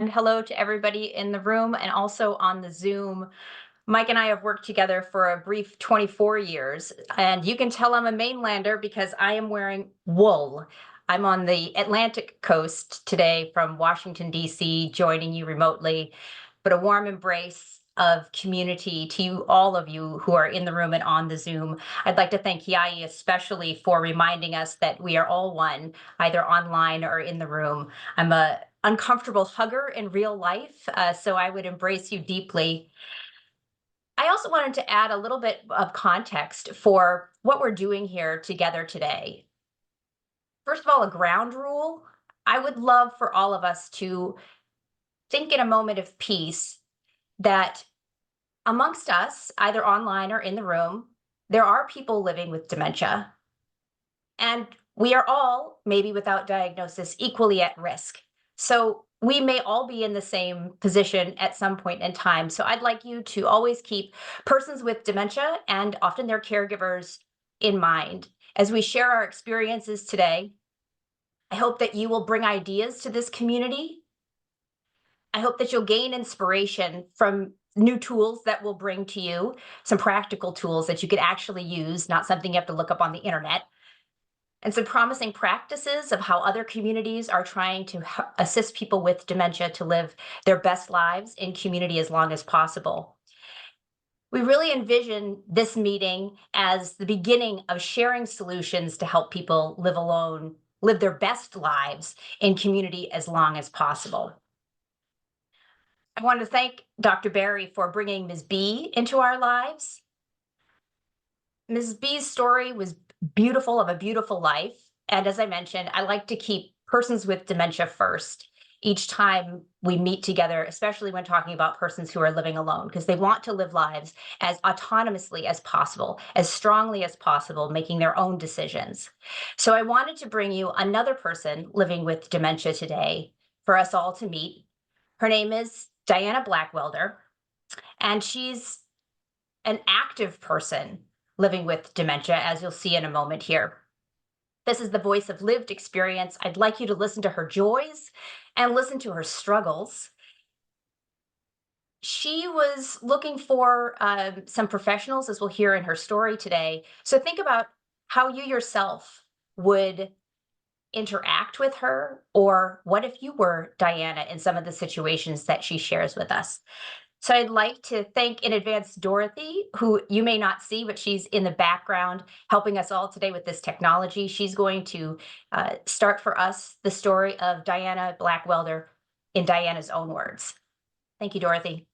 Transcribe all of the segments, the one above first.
And hello to everybody in the room and also on the Zoom. Mike and I have worked together for a brief 24 years, and you can tell I'm a mainlander because I am wearing wool. I'm on the Atlantic coast today from Washington, D.C., joining you remotely, but a warm embrace of community to you, all of you who are in the room and on the Zoom. I'd like to thank Yai especially for reminding us that we are all one, either online or in the room. I'm a uncomfortable hugger in real life, so I would embrace you deeply. I also wanted to add a little bit of context for what we're doing here together today. First of all, a ground rule. I would love for all of us to think in a moment of peace that amongst us, either online or in the room, there are people living with dementia. And we are all, maybe without diagnosis, equally at risk. So we may all be in the same position at some point in time. So I'd like you to always keep persons with dementia and often their caregivers in mind. As we share our experiences today, I hope that you will bring ideas to this community. I hope that you'll gain inspiration from new tools that we'll bring to you, some practical tools that you could actually use, not something you have to look up on the internet, and some promising practices of how other communities are trying to assist people with dementia to live their best lives in community as long as possible. We really envision this meeting as the beginning of sharing solutions to help people live alone, live their best lives in community as long as possible. I want to thank Dr. Barry for bringing Ms. B into our lives. Ms. B's story was beautiful, of a beautiful life. And as I mentioned, I like to keep persons with dementia first each time we meet together, especially when talking about persons who are living alone, because they want to live lives as autonomously as possible, as strongly as possible, making their own decisions. So I wanted to bring you another person living with dementia today for us all to meet. Her name is Diana Blackwelder, and she's an active person living with dementia, as you'll see in a moment here. This is the voice of lived experience. I'd like you to listen to her joys and listen to her struggles. She was looking for some professionals, as we'll hear in her story today. So think about how you yourself would interact with her, or what if you were Diana in some of the situations that she shares with us. So I'd like to thank in advance Dorothy, who you may not see, but she's in the background helping us all today with this technology. She's going to start for us the story of Diana Blackwelder in Diana's own words. Thank you, Dorothy.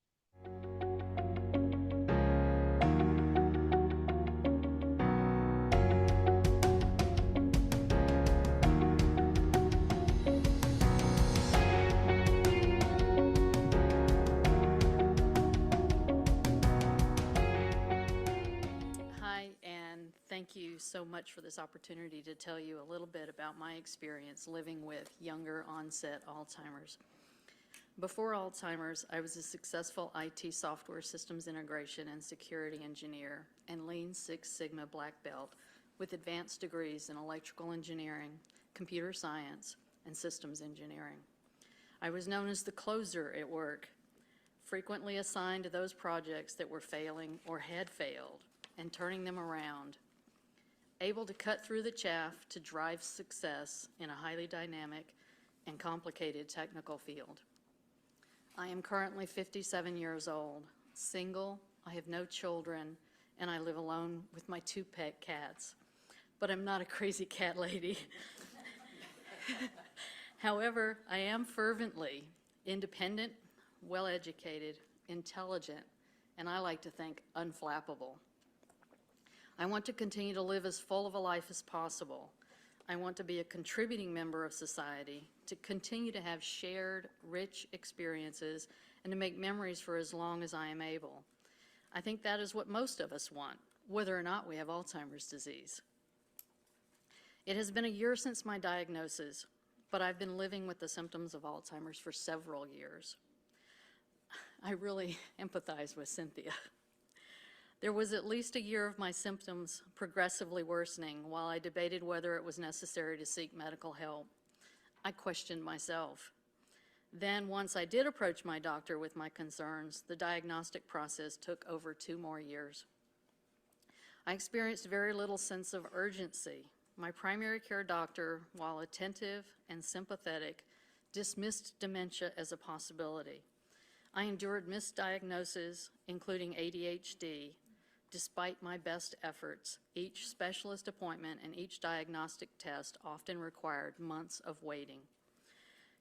Hi, and thank you so much for this opportunity to tell you a little bit about my experience living with younger onset Alzheimer's. Before Alzheimer's, I was a successful IT software systems integration and security engineer and Lean Six Sigma black belt with advanced degrees in electrical engineering, computer science, and systems engineering. I was known as the closer at work, frequently assigned to those projects that were failing or had failed and turning them around, able to cut through the chaff to drive success in a highly dynamic and complicated technical field. I am currently 57 years old, single, I have no children, and I live alone with my 2 pet cats. But I'm not a crazy cat lady. However, I am fervently independent, well-educated, intelligent, and I like to think unflappable. I want to continue to live as full of a life as possible. I want to be a contributing member of society, to continue to have shared, rich experiences, and to make memories for as long as I am able. I think that is what most of us want, whether or not we have Alzheimer's disease. It has been a year since my diagnosis, but I've been living with the symptoms of Alzheimer's for several years. I really empathize with Cynthia. There was at least a year of my symptoms progressively worsening while I debated whether it was necessary to seek medical help. I questioned myself. Then, once I did approach my doctor with my concerns, the diagnostic process took over 2 more years. I experienced very little sense of urgency. My primary care doctor, while attentive and sympathetic, dismissed dementia as a possibility. I endured misdiagnoses, including ADHD, despite my best efforts. Each specialist appointment and each diagnostic test often required months of waiting.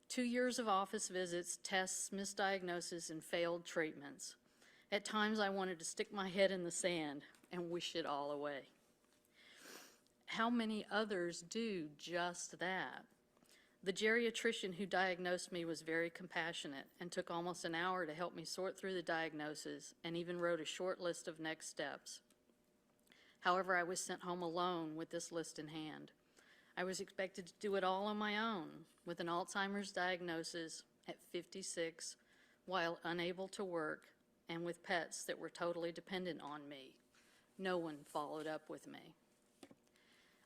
2 years of office visits, tests, misdiagnoses, and failed treatments. At times, I wanted to stick my head in the sand and wish it all away. How many others do just that? The geriatrician who diagnosed me was very compassionate and took almost an hour to help me sort through the diagnosis and even wrote a short list of next steps. However, I was sent home alone with this list in hand. I was expected to do it all on my own with an Alzheimer's diagnosis at 56 while unable to work and with pets that were totally dependent on me. No one followed up with me.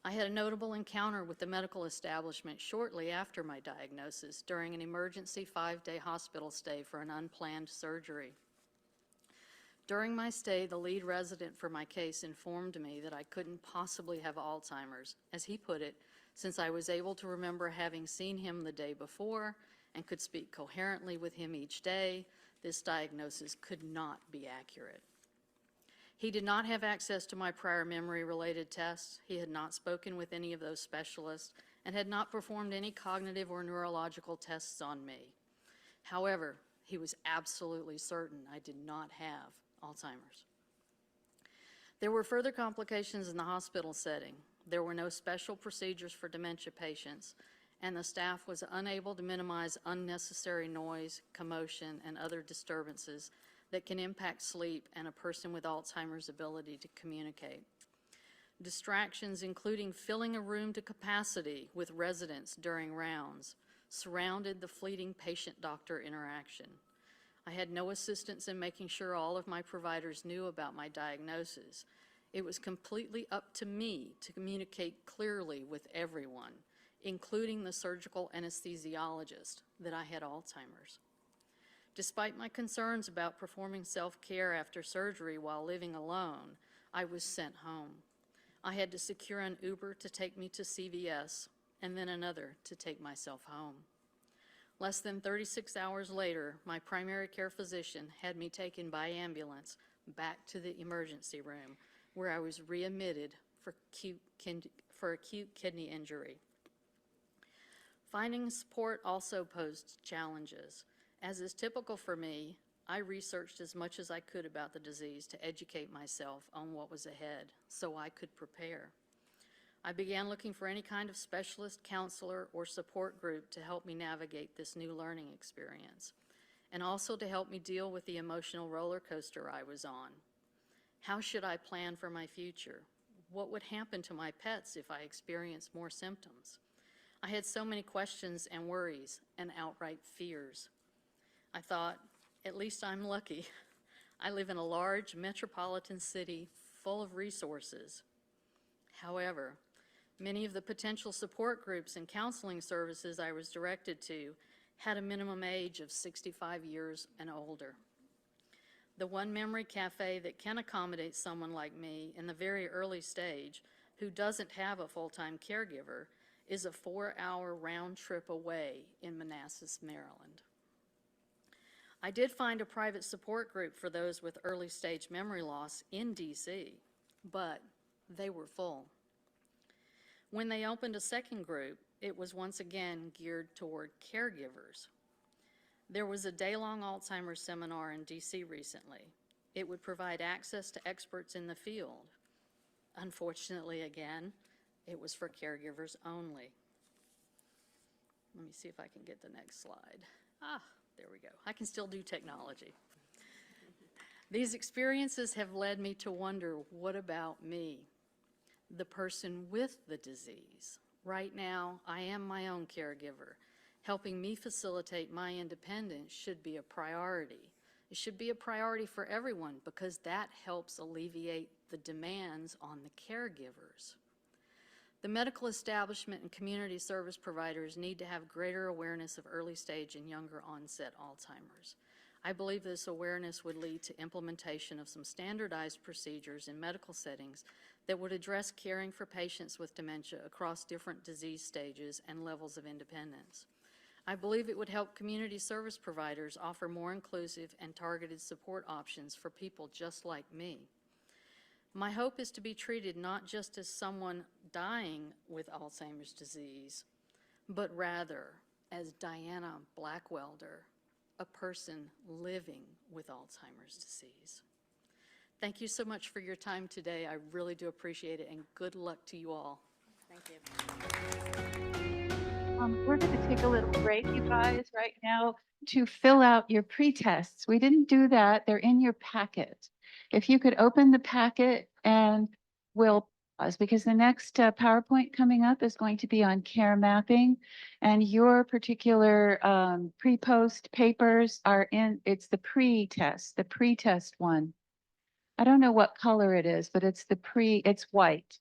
I had a notable encounter with the medical establishment shortly after my diagnosis during an emergency 5-day hospital stay for an unplanned surgery. During my stay, the lead resident for my case informed me that I couldn't possibly have Alzheimer's, as he put it, since I was able to remember having seen him the day before and could speak coherently with him each day. This diagnosis could not be accurate. He did not have access to my prior memory-related tests. He had not spoken with any of those specialists and had not performed any cognitive or neurological tests on me. However, he was absolutely certain I did not have Alzheimer's. There were further complications in the hospital setting. There were no special procedures for dementia patients, and the staff was unable to minimize unnecessary noise, commotion, and other disturbances that can impact sleep and a person with Alzheimer's ability to communicate. Distractions, including filling a room to capacity with residents during rounds, surrounded the fleeting patient-doctor interaction. I had no assistance in making sure all of my providers knew about my diagnosis. It was completely up to me to communicate clearly with everyone, including the surgical anesthesiologist, that I had Alzheimer's. Despite my concerns about performing self-care after surgery while living alone, I was sent home. I had to secure an Uber to take me to CVS and then another to take myself home. Less than 36 hours later, my primary care physician had me taken by ambulance back to the emergency room where I was readmitted for acute kidney injury. Finding support also posed challenges. As is typical for me, I researched as much as I could about the disease to educate myself on what was ahead so I could prepare. I began looking for any kind of specialist, counselor, or support group to help me navigate this new learning experience, and also to help me deal with the emotional roller coaster I was on. How should I plan for my future? What would happen to my pets if I experienced more symptoms? I had so many questions and worries and outright fears. I thought, at least I'm lucky. I live in a large metropolitan city full of resources. However, many of the potential support groups and counseling services I was directed to had a minimum age of 65 years and older. The one memory cafe that can accommodate someone like me in the very early stage who doesn't have a full-time caregiver is a 4-hour round trip away in Manassas, Maryland. I did find a private support group for those with early stage memory loss in DC, but they were full. When they opened a second group, it was once again geared toward caregivers. There was a day-long Alzheimer's seminar in DC recently. It would provide access to experts in the field. Unfortunately, again, it was for caregivers only. Let me see if I can get the next slide. There we go. I can still do technology. These experiences have led me to wonder, what about me, the person with the disease? Right now, I am my own caregiver. Helping me facilitate my independence should be a priority. It should be a priority for everyone because that helps alleviate the demands on the caregivers. The medical establishment and community service providers need to have greater awareness of early stage and younger onset Alzheimer's. I believe this awareness would lead to implementation of some standardized procedures in medical settings that would address caring for patients with dementia across different disease stages and levels of independence. I believe it would help community service providers offer more inclusive and targeted support options for people just like me. My hope is to be treated not just as someone dying with Alzheimer's disease, but rather as Diana Blackwelder, a person living with Alzheimer's disease. Thank you so much for your time today. I really do appreciate it, and good luck to you all. Thank you. We're going to take a little break, you guys, right now to fill out your pre-tests. We didn't do that. They're in your packet. If you could open the packet and we'll pause because the next PowerPoint coming up is going to be on care mapping, and your particular pre-post papers are in, it's the pre-test one. I don't know what color it is, but it's it's white.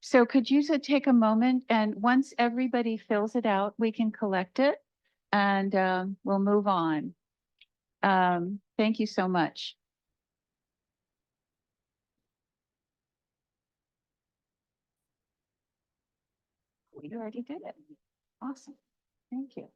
So could you take a moment, and once everybody fills it out, we can collect it and we'll move on. Thank you so much. We already did it. Awesome. Thank you.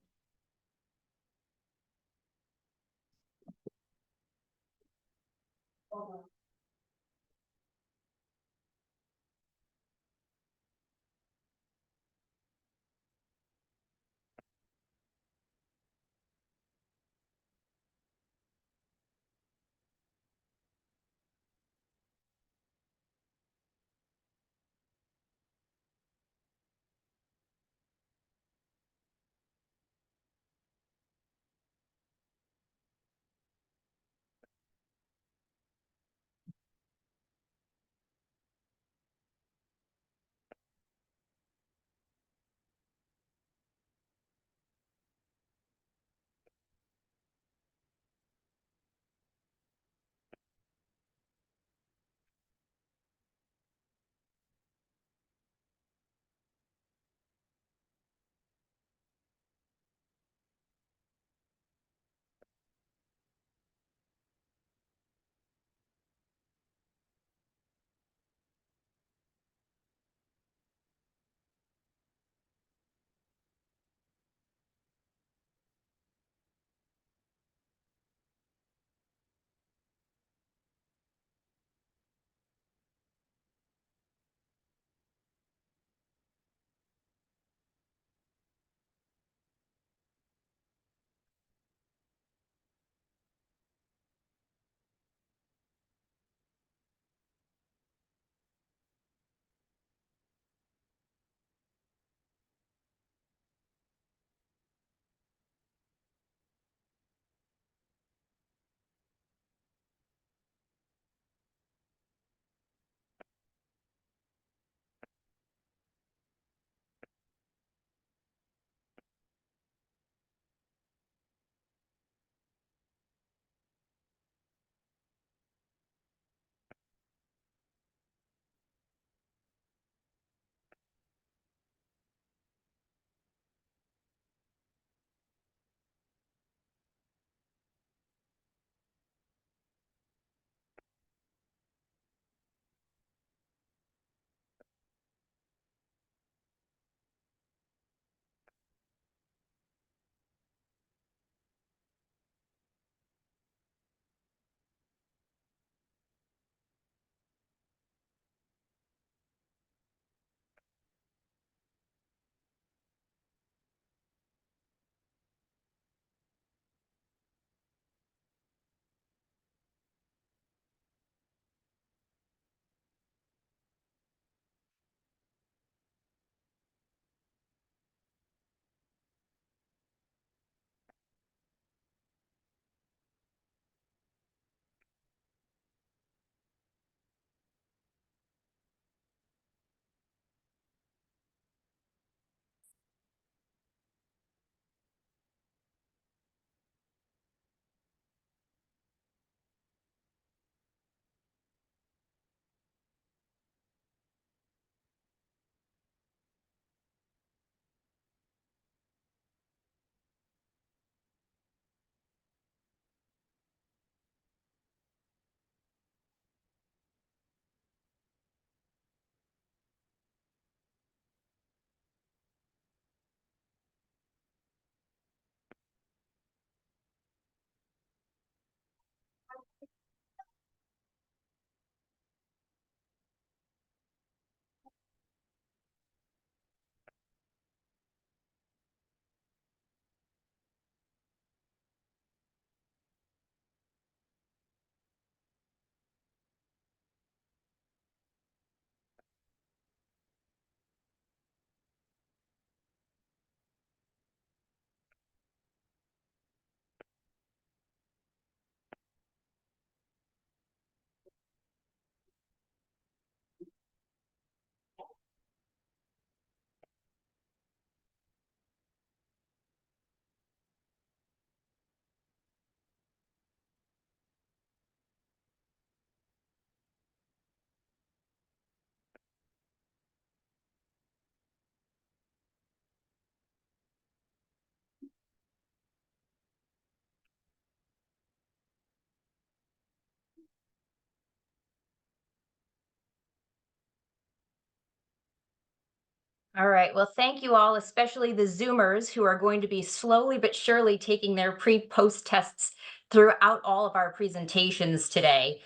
All right. Well, thank you all, especially the Zoomers who are going to be slowly but surely taking their pre-post tests throughout all of our presentations today.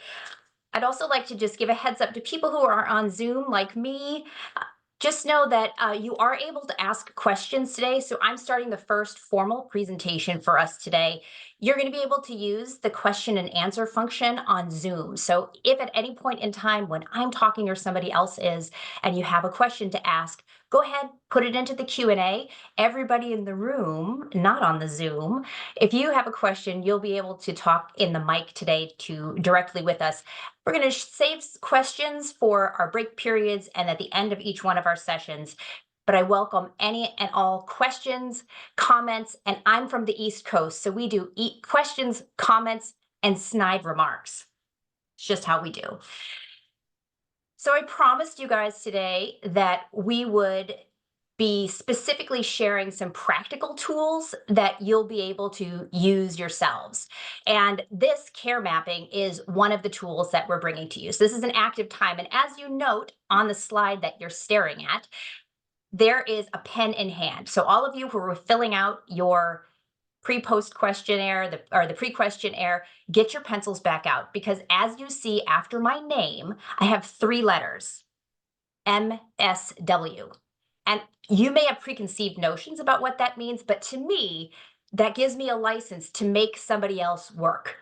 I'd also like to just give a heads up to people who are on Zoom like me. Just know that you are able to ask questions today. So I'm starting the first formal presentation for us today. You're going to be able to use the question and answer function on Zoom. So if at any point in time when I'm talking or somebody else is, and you have a question to ask, go ahead, put it into the Q&A. Everybody in the room, not on the Zoom, if you have a question, you'll be able to talk in the mic today directly with us. We're going to save questions for our break periods and at the end of each one of our sessions. But I welcome any and all questions, comments, and I'm from the East Coast, so we do questions, comments, and snide remarks. It's just how we do. So I promised you guys today that we would be specifically sharing some practical tools that you'll be able to use yourselves. And this care mapping is one of the tools that we're bringing to you. So this is an active time. And as you note on the slide that you're staring at, there is a pen in hand. So all of you who are filling out your pre-post questionnaire or the pre-questionnaire, get your pencils back out, because as you see after my name, I have 3 letters, MSW. And you may have preconceived notions about what that means, but to me, that gives me a license to make somebody else work.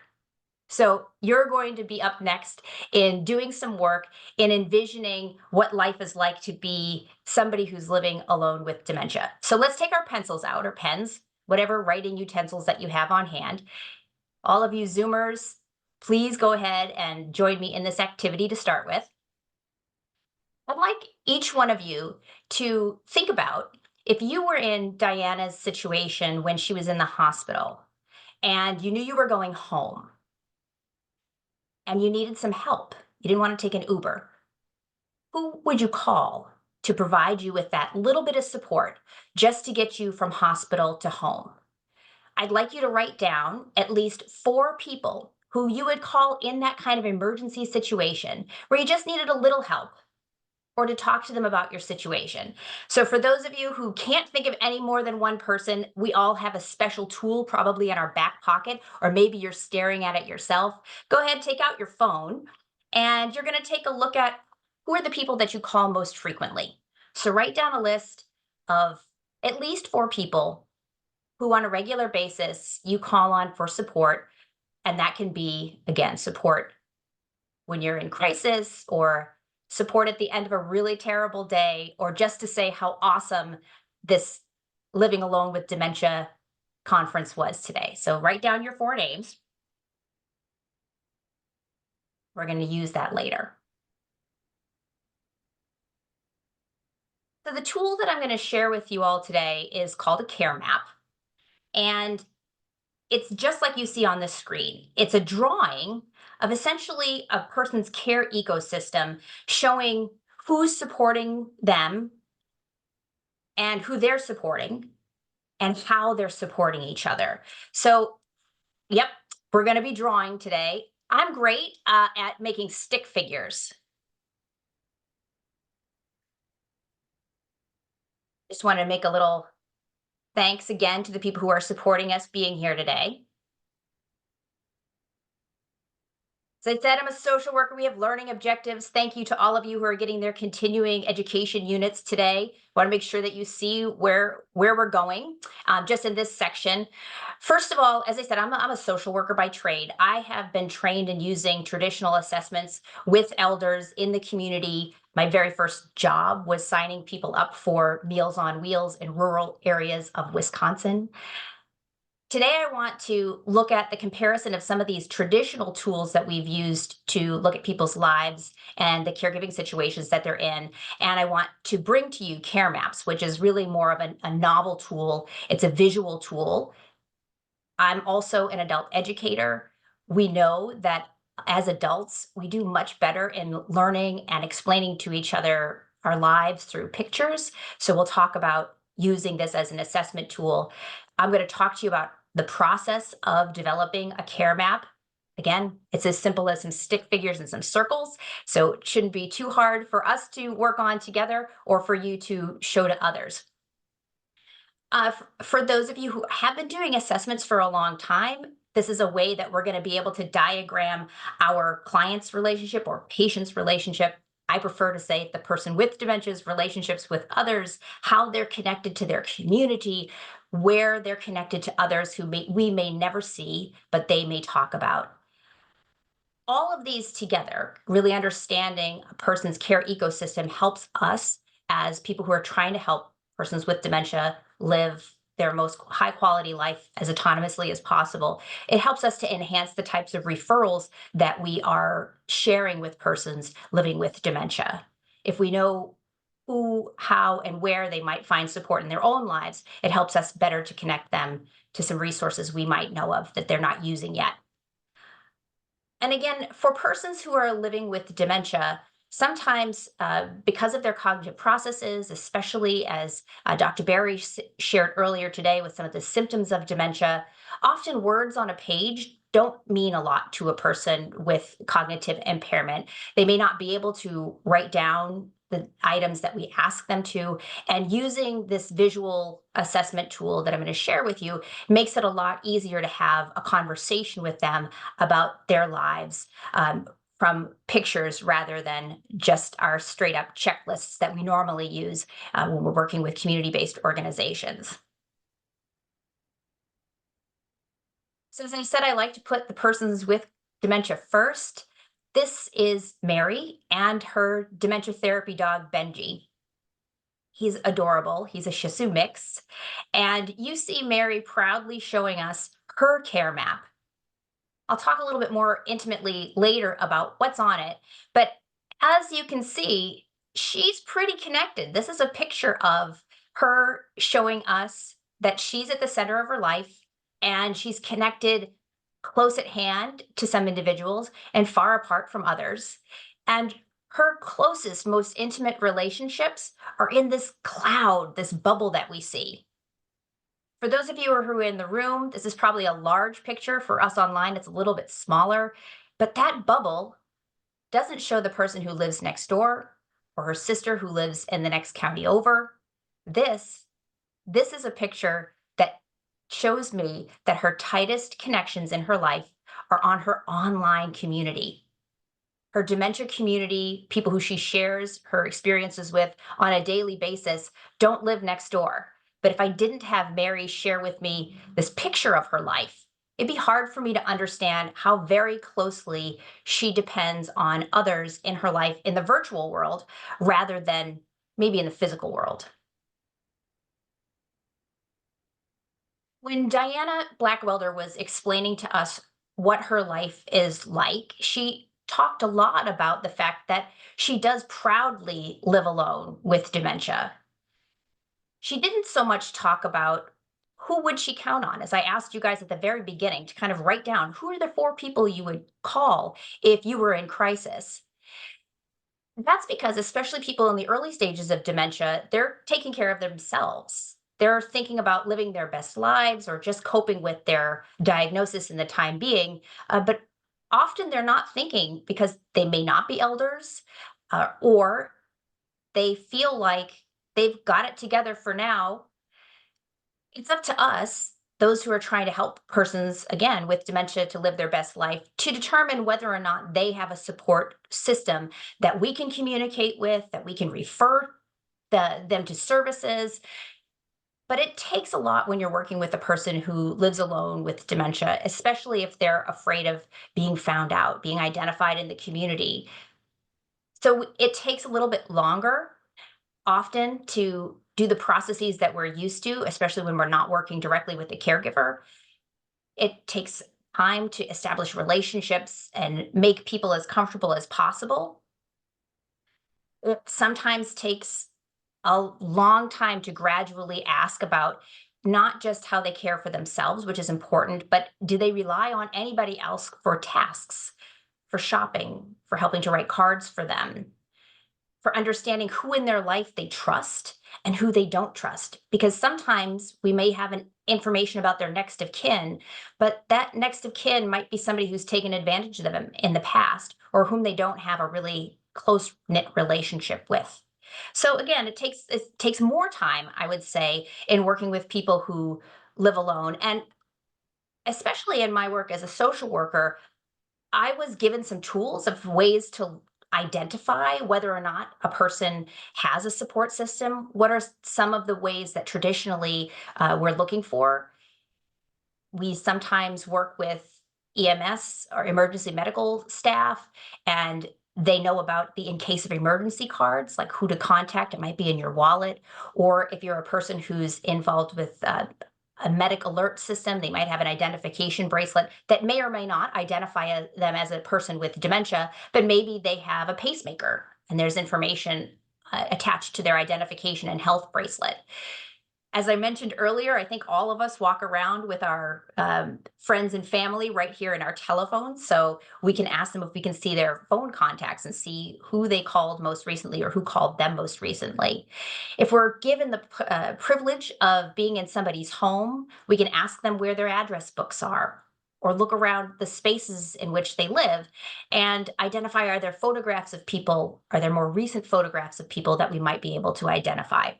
So you're going to be up next in doing some work in envisioning what life is like to be somebody who's living alone with dementia. So let's take our pencils out, or pens, whatever writing utensils that you have on hand. All of you Zoomers, please go ahead and join me in this activity to start with. I'd like each one of you to think about if you were in Diana's situation when she was in the hospital and you knew you were going home and you needed some help. You didn't want to take an Uber. Who would you call to provide you with that little bit of support just to get you from hospital to home? I'd like you to write down at least 4 people who you would call in that kind of emergency situation where you just needed a little help, or to talk to them about your situation. So for those of you who can't think of any more than one person, we all have a special tool probably in our back pocket, or maybe you're staring at it yourself. Go ahead, take out your phone, and you're going to take a look at who are the people that you call most frequently. So write down a list of at least 4 people who on a regular basis you call on for support. And that can be, again, support when you're in crisis, or support at the end of a really terrible day, or just to say how awesome this Living Alone with Dementia conference was today. So write down your 4 names. We're going to use that later. So the tool that I'm going to share with you all today is called a care map. And it's just like you see on the screen. It's a drawing of essentially a person's care ecosystem, showing who's supporting them and who they're supporting and how they're supporting each other. So, yep, we're going to be drawing today. I'm great at making stick figures. Just want to make a little thanks again to the people who are supporting us being here today. As I said, I'm a social worker. We have learning objectives. Thank you to all of you who are getting their continuing education units today. I want to make sure that you see where we're going just in this section. First of all, as I said, I'm a social worker by trade. I have been trained in using traditional assessments with elders in the community. My very first job was signing people up for Meals on Wheels in rural areas of Wisconsin. Today, I want to look at the comparison of some of these traditional tools that we've used to look at people's lives and the caregiving situations that they're in. And I want to bring to you Care Maps, which is really more of a novel tool. It's a visual tool. I'm also an adult educator. We know that as adults, we do much better in learning and explaining to each other our lives through pictures. So we'll talk about using this as an assessment tool. I'm going to talk to you about the process of developing a care map. Again, it's as simple as some stick figures and some circles. So it shouldn't be too hard for us to work on together or for you to show to others. For those of you who have been doing assessments for a long time, this is a way that we're going to be able to diagram our client's relationship or patient's relationship. I prefer to say the person with dementia's relationships with others, how they're connected to their community, where they're connected to others who we may never see, but they may talk about. All of these together, really understanding a person's care ecosystem helps us as people who are trying to help persons with dementia live their most high quality life as autonomously as possible. It helps us to enhance the types of referrals that we are sharing with persons living with dementia. If we know who, how, and where they might find support in their own lives, it helps us better to connect them to some resources we might know of that they're not using yet. And again, for persons who are living with dementia, sometimes because of their cognitive processes, especially as Dr. Berry shared earlier today with some of the symptoms of dementia, often words on a page don't mean a lot to a person with cognitive impairment. They may not be able to write down the items that we ask them to. And using this visual assessment tool that I'm going to share with you makes it a lot easier to have a conversation with them about their lives from pictures rather than just our straight up checklists that we normally use when we're working with community-based organizations. So as I said, I like to put the persons with dementia first. This is Mary and her dementia therapy dog, Benji. He's adorable. He's a Shih Tzu mix. And you see Mary proudly showing us her care map. I'll talk a little bit more intimately later about what's on it. But as you can see, she's pretty connected. This is a picture of her showing us that she's at the center of her life and she's connected close at hand to some individuals and far apart from others. And her closest, most intimate relationships are in this cloud, this bubble that we see. For those of you who are in the room, this is probably a large picture. For us online, it's a little bit smaller, but that bubble doesn't show the person who lives next door or her sister who lives in the next county over. This is a picture that shows me that her tightest connections in her life are on her online community. Her dementia community, people who she shares her experiences with on a daily basis, don't live next door. But if I didn't have Mary share with me this picture of her life, it'd be hard for me to understand how very closely she depends on others in her life in the virtual world rather than maybe in the physical world. When Diana Blackwelder was explaining to us what her life is like, she talked a lot about the fact that she does proudly live alone with dementia. She didn't so much talk about who would she count on, as I asked you guys at the very beginning to kind of write down who are the 4 people you would call if you were in crisis. That's because especially people in the early stages of dementia, they're taking care of themselves. They're thinking about living their best lives or just coping with their diagnosis in the time being. But often they're not thinking because they may not be elders or they feel like they've got it together for now. It's up to us, those who are trying to help persons, again, with dementia to live their best life, to determine whether or not they have a support system that we can communicate with, that we can refer them to services. But it takes a lot when you're working with a person who lives alone with dementia, especially if they're afraid of being found out, being identified in the community. So it takes a little bit longer often to do the processes that we're used to, especially when we're not working directly with the caregiver. It takes time to establish relationships and make people as comfortable as possible. It sometimes takes a long time to gradually ask about not just how they care for themselves, which is important, but do they rely on anybody else for tasks, for shopping, for helping to write cards for them, for understanding who in their life they trust and who they don't trust. Because sometimes we may have an information about their next of kin, but that next of kin might be somebody who's taken advantage of them in the past or whom they don't have a really close knit relationship with. So again, it takes more time, I would say, in working with people who live alone. And especially in my work as a social worker, I was given some tools of ways to identify whether or not a person has a support system. What are some of the ways that traditionally we're looking for? We sometimes work with EMS or emergency medical staff, and they know about the in case of emergency cards, like who to contact. It might be in your wallet, or if you're a person who's involved with a medic alert system, they might have an identification bracelet that may or may not identify them as a person with dementia, but maybe they have a pacemaker and there's information attached to their identification and health bracelet. As I mentioned earlier, I think all of us walk around with our friends and family right here in our telephones. So we can ask them if we can see their phone contacts and see who they called most recently or who called them most recently. If we're given the privilege of being in somebody's home, we can ask them where their address books are or look around the spaces in which they live and identify, are there photographs of people? Are there more recent photographs of people that we might be able to identify?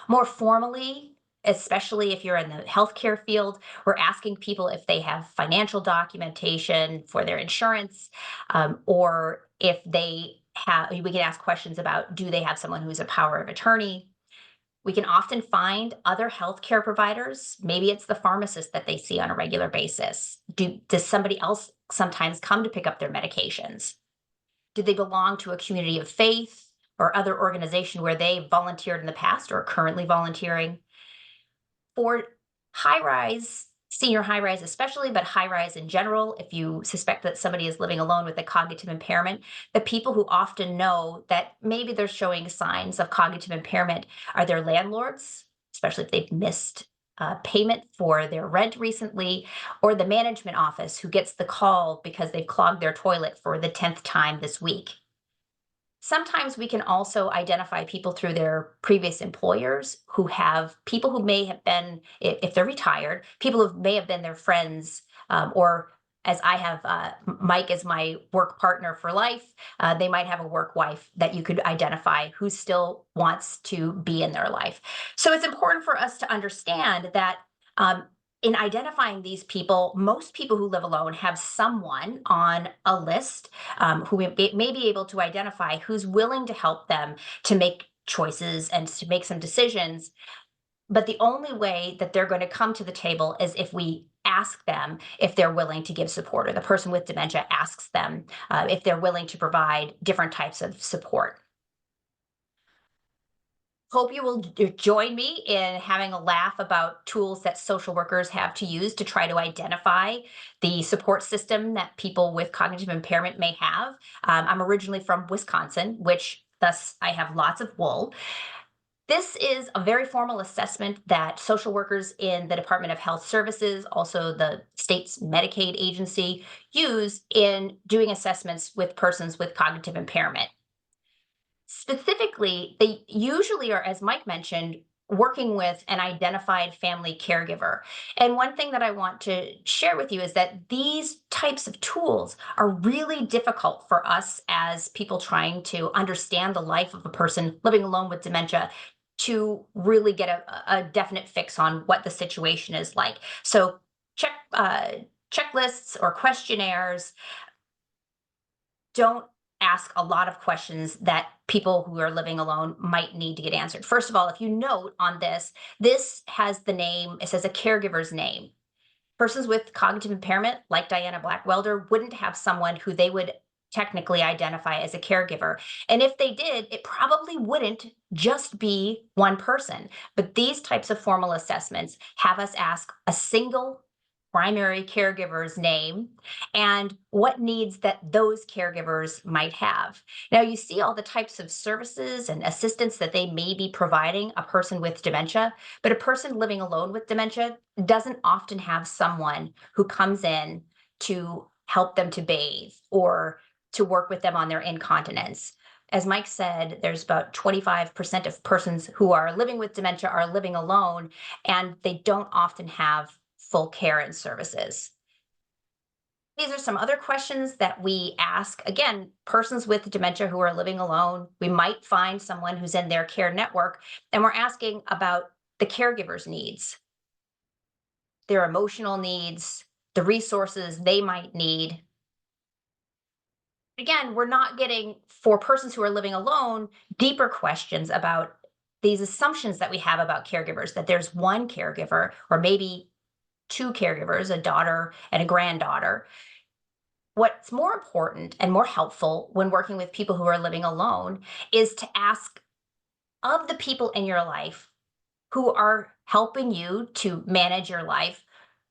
More formally, especially if you're in the healthcare field, we're asking people if they have financial documentation for their insurance, or if they have, we can ask questions about, do they have someone who's a power of attorney? We can often find other healthcare providers. Maybe it's the pharmacist that they see on a regular basis. Does somebody else sometimes come to pick up their medications? Do they belong to a community of faith or other organization where they volunteered in the past or are currently volunteering? For high rise, senior high rise especially, but high rise in general, if you suspect that somebody is living alone with a cognitive impairment, the people who often know that maybe they're showing signs of cognitive impairment are their landlords, especially if they've missed payment for their rent recently, or the management office who gets the call because they've clogged their toilet for the 10th time this week. Sometimes we can also identify people through their previous employers who have people who may have been, if they're retired, people who may have been their friends, or as I have Mike as my work partner for life, they might have a work wife that you could identify who still wants to be in their life. So it's important for us to understand that um, in identifying these people, most people who live alone have someone on a list who may be able to identify who's willing to help them to make choices and to make some decisions. But the only way that they're going to come to the table is if we ask them if they're willing to give support, or the person with dementia asks them if they're willing to provide different types of support. Hope you will join me in having a laugh about tools that social workers have to use to try to identify the support system that people with cognitive impairment may have. I'm originally from Wisconsin, which thus I have lots of wool. This is a very formal assessment that social workers in the Department of Health Services, also the state's Medicaid agency, use in doing assessments with persons with cognitive impairment. Specifically, they usually are, as Mike mentioned, working with an identified family caregiver. And one thing that I want to share with you is that these types of tools are really difficult for us as people trying to understand the life of a person living alone with dementia to really get a definite fix on what the situation is like. So checklists or questionnaires don't ask a lot of questions that people who are living alone might need to get answered. First of all, if you note on this, this has the name, it says a caregiver's name. Persons with cognitive impairment, like Diana Blackwelder, wouldn't have someone who they would technically identify as a caregiver. And if they did, it probably wouldn't just be one person. But these types of formal assessments have us ask a single primary caregiver's name and what needs that those caregivers might have. Now, you see all the types of services and assistance that they may be providing a person with dementia, but a person living alone with dementia doesn't often have someone who comes in to help them to bathe or to work with them on their incontinence. as Mike said, there's about 25% of persons who are living with dementia are living alone, and they don't often have full care and services. These are some other questions that we ask. Again, persons with dementia who are living alone, we might find someone who's in their care network, and we're asking about the caregiver's needs, their emotional needs, the resources they might need. Again, we're not getting, for persons who are living alone, deeper questions about these assumptions that we have about caregivers, that there's one caregiver or maybe two caregivers, a daughter and a granddaughter. What's more important and more helpful when working with people who are living alone is to ask, of the people in your life who are helping you to manage your life,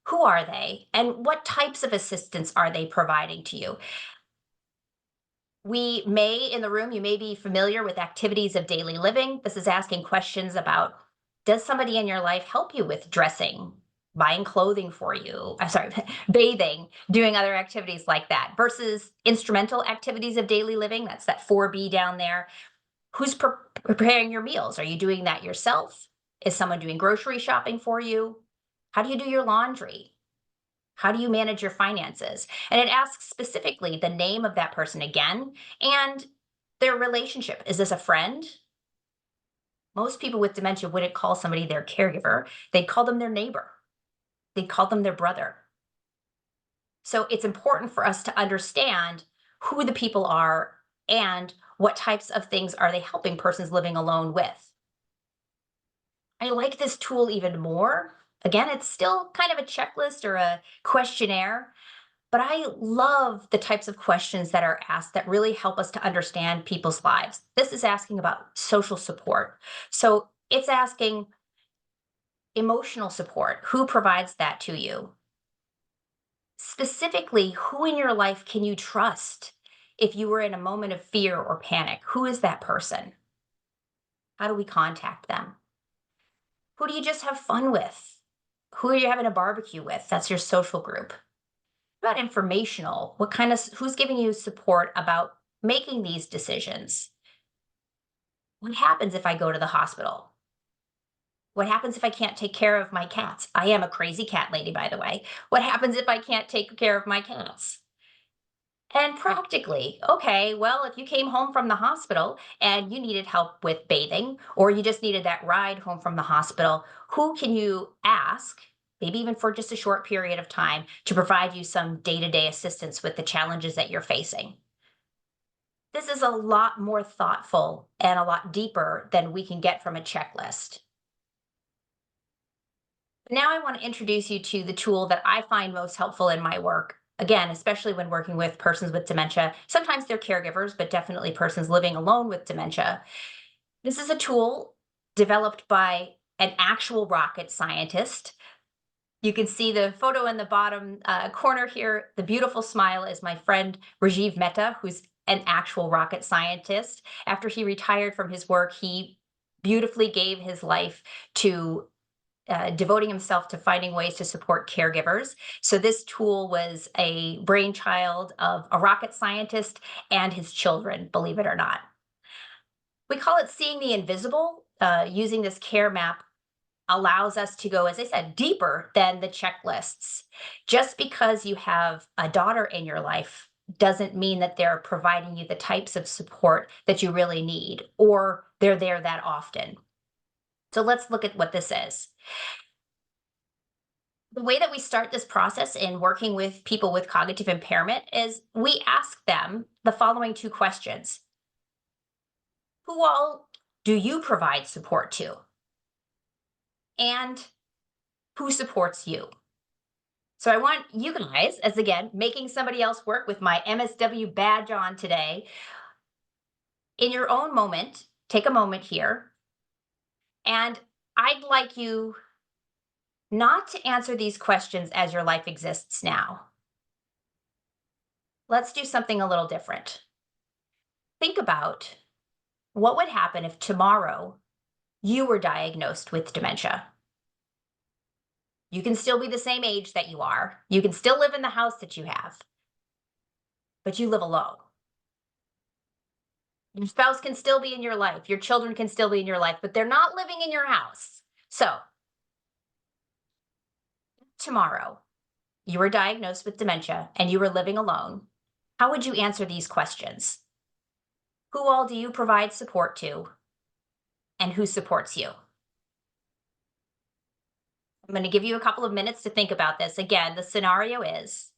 who are they and what types of assistance are they providing to you? We may, in the room, you may be familiar with activities of daily living. This is asking questions about, does somebody in your life help you with dressing, buying clothing for you? I'm sorry, bathing, doing other activities like that versus instrumental activities of daily living. That's that 4B down there. Who's preparing your meals? Are you doing that yourself? Is someone doing grocery shopping for you? How do you do your laundry? How do you manage your finances? And it asks specifically the name of that person again and their relationship. Is this a friend? Most people with dementia wouldn't call somebody their caregiver, they'd call them their neighbor, they'd call them their brother. So it's important for us to understand who the people are and what types of things are they helping persons living alone with. I like this tool even more. Again, it's still kind of a checklist or a questionnaire, but I love the types of questions that are asked that really help us to understand people's lives. This is asking about social support. So it's asking emotional support. Who provides that to you? Specifically, who in your life can you trust if you were in a moment of fear or panic? Who is that person? How do we contact them? Who do you just have fun with? Who are you having a barbecue with? That's your social group. About informational, what kind of, who's giving you support about making these decisions? What happens if I go to the hospital? What happens if I can't take care of my cats? I am a crazy cat lady, by the way. What happens if I can't take care of my cats? And practically, okay, well, if you came home from the hospital and you needed help with bathing, or you just needed that ride home from the hospital, who can you ask, maybe even for just a short period of time, to provide you some day to day assistance with the challenges that you're facing? This is a lot more thoughtful and a lot deeper than we can get from a checklist. Now I want to introduce you to the tool that I find most helpful in my work. Again, especially when working with persons with dementia. Sometimes they're caregivers, but definitely persons living alone with dementia. This is a tool developed by an actual rocket scientist. You can see the photo in the bottom corner here. The beautiful smile is my friend Rajiv Mehta, who's an actual rocket scientist. After he retired from his work, he beautifully gave his life to devoting himself to finding ways to support caregivers. So this tool was a brainchild of a rocket scientist and his children, believe it or not. We call it seeing the invisible. Using this care map allows us to go, as I said, deeper than the checklists. Just because you have a daughter in your life doesn't mean that they're providing you the types of support that you really need, or they're there that often. So let's look at what this is. The way that we start this process in working with people with cognitive impairment is we ask them the following two questions. Who all do you provide support to? And who supports you? So I want you guys, as again, making somebody else work with my MSW badge on today, in your own moment, take a moment here. And I'd like you not to answer these questions as your life exists now. Let's do something a little different. Think about what would happen if tomorrow you were diagnosed with dementia. You can still be the same age that you are. You can still live in the house that you have, but you live alone. Your spouse can still be in your life. Your children can still be in your life, but they're not living in your house. So, tomorrow, you were diagnosed with dementia and you were living alone. How would you answer these questions? Who all do you provide support to? And who supports you? I'm going to give you a couple of minutes to think about this. Again, the scenario is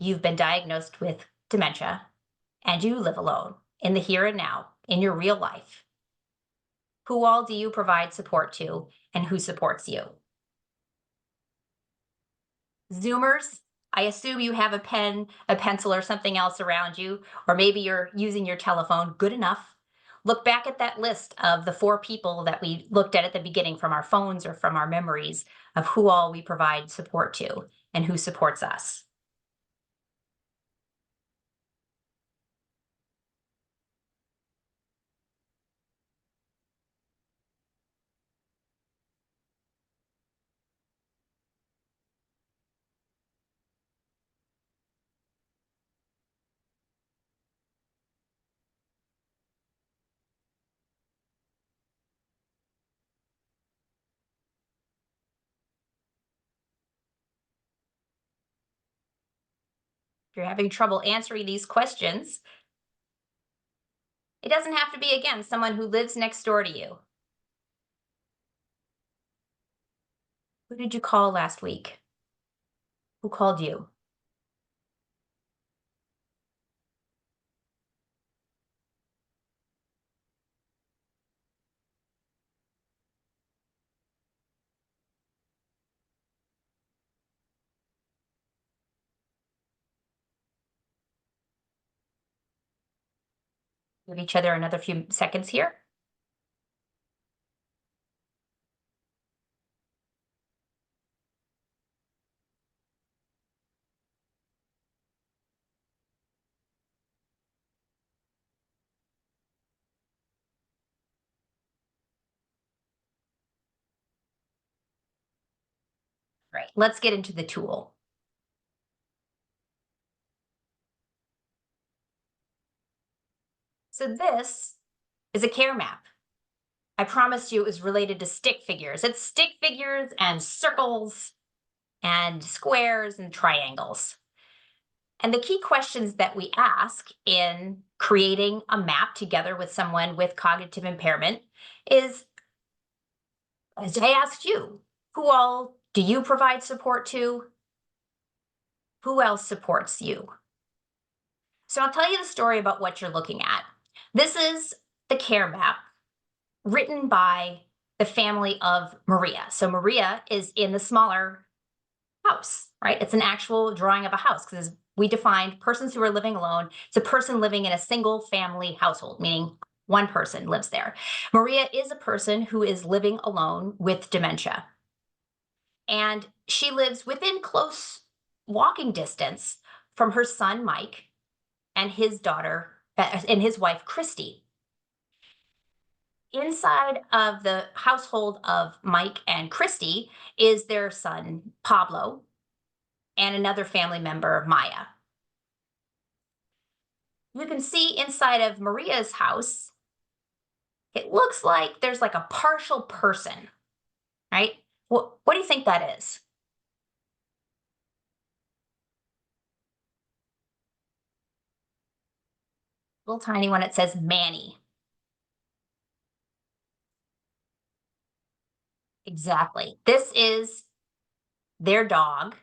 you've been diagnosed with dementia and you live alone in the here and now in your real life. Who all do you provide support to and who supports you? Zoomers, I assume you have a pen, a pencil, or something else around you, or maybe you're using your telephone. Good enough. Look back at that list of the 4 people that we looked at the beginning from our phones or from our memories of who all we provide support to and who supports us. If you're having trouble answering these questions, it doesn't have to be, again, someone who lives next door to you. Who did you call last week? Who called you? Give each other another few seconds here. Right, let's get into the tool. So this is a care map. I promised you it was related to stick figures. It's stick figures and circles and squares and triangles. And the key questions that we ask in creating a map together with someone with cognitive impairment is, as I asked you, who all do you provide support to? Who else supports you? So I'll tell you the story about what you're looking at. This is the care map written by the family of Maria. So Maria is in the smaller house, right? It's an actual drawing of a house because we defined persons who are living alone. It's a person living in a single family household, meaning one person lives there. Maria is a person who is living alone with dementia. And she lives within close walking distance from her son, Mike, and his daughter, and his wife, Christy. Inside of the household of Mike and Christy is their son, Pablo, and another family member, Maya. You can see inside of Maria's house, it looks like there's like a partial person, right? What do you think that is? Little tiny one, it says Manny. Exactly. This is their dog,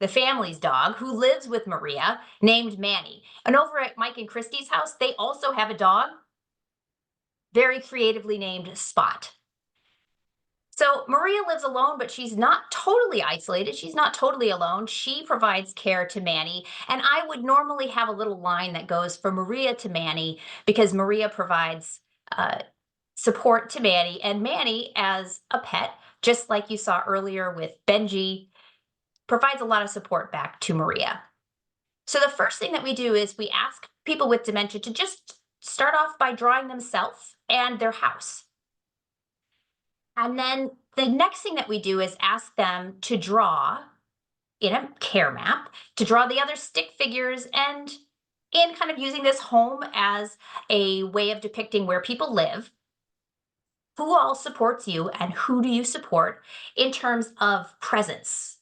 the family's dog, who lives with Maria, named Manny. And over at Mike and Christy's house, they also have a dog, very creatively named Spot. So Maria lives alone, but she's not totally isolated. She's not totally alone. She provides care to Manny. And I would normally have a little line that goes from Maria to Manny because Maria provides support to Manny. And Manny, as a pet, just like you saw earlier with Benji, provides a lot of support back to Maria. So the first thing that we do is we ask people with dementia to just start off by drawing themselves and their house. And then the next thing that we do is ask them to draw in a care map, to draw the other stick figures and in kind of using this home as a way of depicting where people live, who all supports you and who do you support in terms of presence,